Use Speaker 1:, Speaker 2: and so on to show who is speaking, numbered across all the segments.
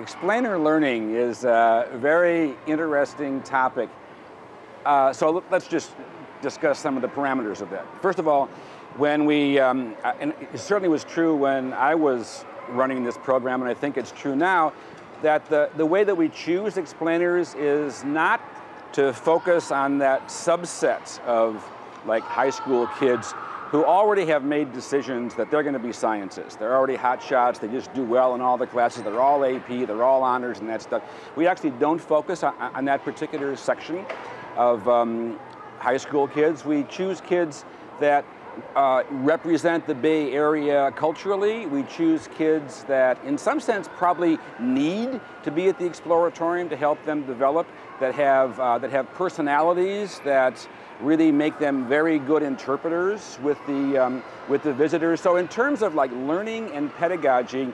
Speaker 1: Explainer learning is a very interesting topic. So let's just discuss some of the parameters of that. First of all, when we, and it certainly was true when I was running this program, and I think it's true now, that the way that we choose explainers is not to focus on that subset of like high school kids who already have made decisions that they're going to be scientists. They're already hot shots, they just do well in all the classes, they're all AP, they're all honors and that stuff. We actually don't focus on that particular section of high school kids. We choose kids that represent the Bay Area culturally. We choose kids that in some sense probably need to be at the Exploratorium to help them develop, that have personalities that really make them very good interpreters with the visitors. So in terms of like learning and pedagogy,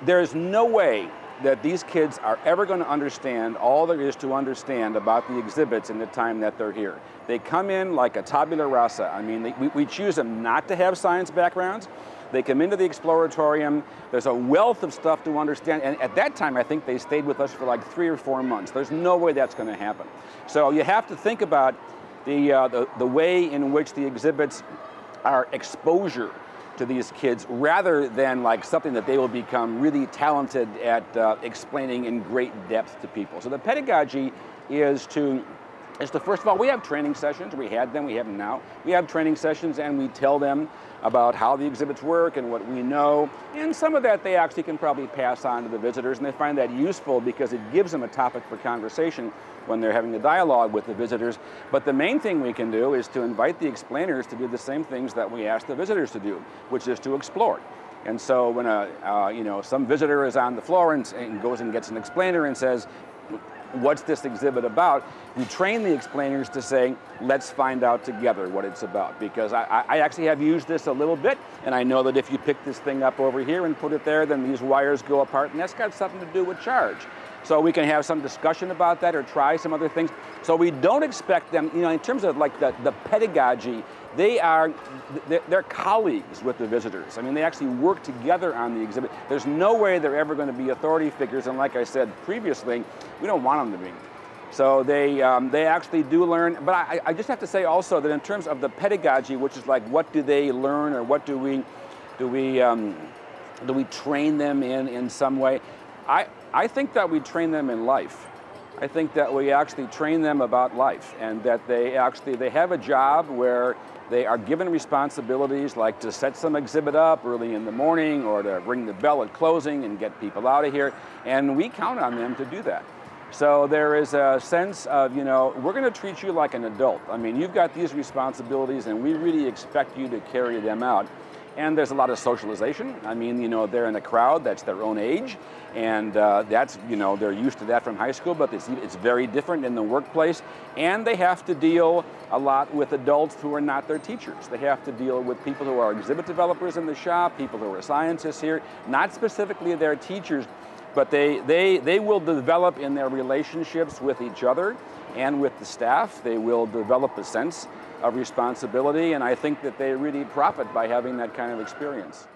Speaker 1: there's no way that these kids are ever going to understand all there is to understand about the exhibits in the time that they're here. They come in like a tabula rasa. I mean, we choose them not to have science backgrounds. They come into the Exploratorium, there's a wealth of stuff to understand, and at that time I think they stayed with us for like 3 or 4 months. There's no way that's going to happen. So you have to think about the way in which the exhibits are exposure to these kids rather than like something that they will become really talented at explaining in great depth to people. So the pedagogy is to first of all, we have training sessions. We had them, we have them now. We have training sessions and we tell them about how the exhibits work and what we know. And some of that they actually can probably pass on to the visitors, and they find that useful because it gives them a topic for conversation when they're having a dialogue with the visitors. But the main thing we can do is to invite the explainers to do the same things that we ask the visitors to do, which is to explore. And so when some visitor is on the floor and goes and gets an explainer and says, what's this exhibit about? We train the explainers to say, let's find out together what it's about. Because I actually have used this a little bit, and I know that if you pick this thing up over here and put it there, then these wires go apart, and that's got something to do with charge. So we can have some discussion about that or try some other things. So we don't expect them, in terms of like the pedagogy, they're colleagues with the visitors. I mean, they actually work together on the exhibit. There's no way they're ever going to be authority figures, and like I said previously, we don't want them to be. So they actually do learn, but I just have to say also that in terms of the pedagogy, which is like what do they learn or what do we train them in some way, I think that we train them in life. I think that we actually train them about life, and that they have a job where they are given responsibilities like to set some exhibit up early in the morning or to ring the bell at closing and get people out of here, and we count on them to do that. So there is a sense of, we're going to treat you like an adult. I mean, you've got these responsibilities and we really expect you to carry them out. And there's a lot of socialization. I mean, they're in a crowd that's their own age, and that's, they're used to that from high school, but it's very different in the workplace. And they have to deal a lot with adults who are not their teachers. They have to deal with people who are exhibit developers in the shop, people who are scientists here, not specifically their teachers, but they will develop in their relationships with each other and with the staff. They will develop a sense of responsibility, and I think that they really profit by having that kind of experience.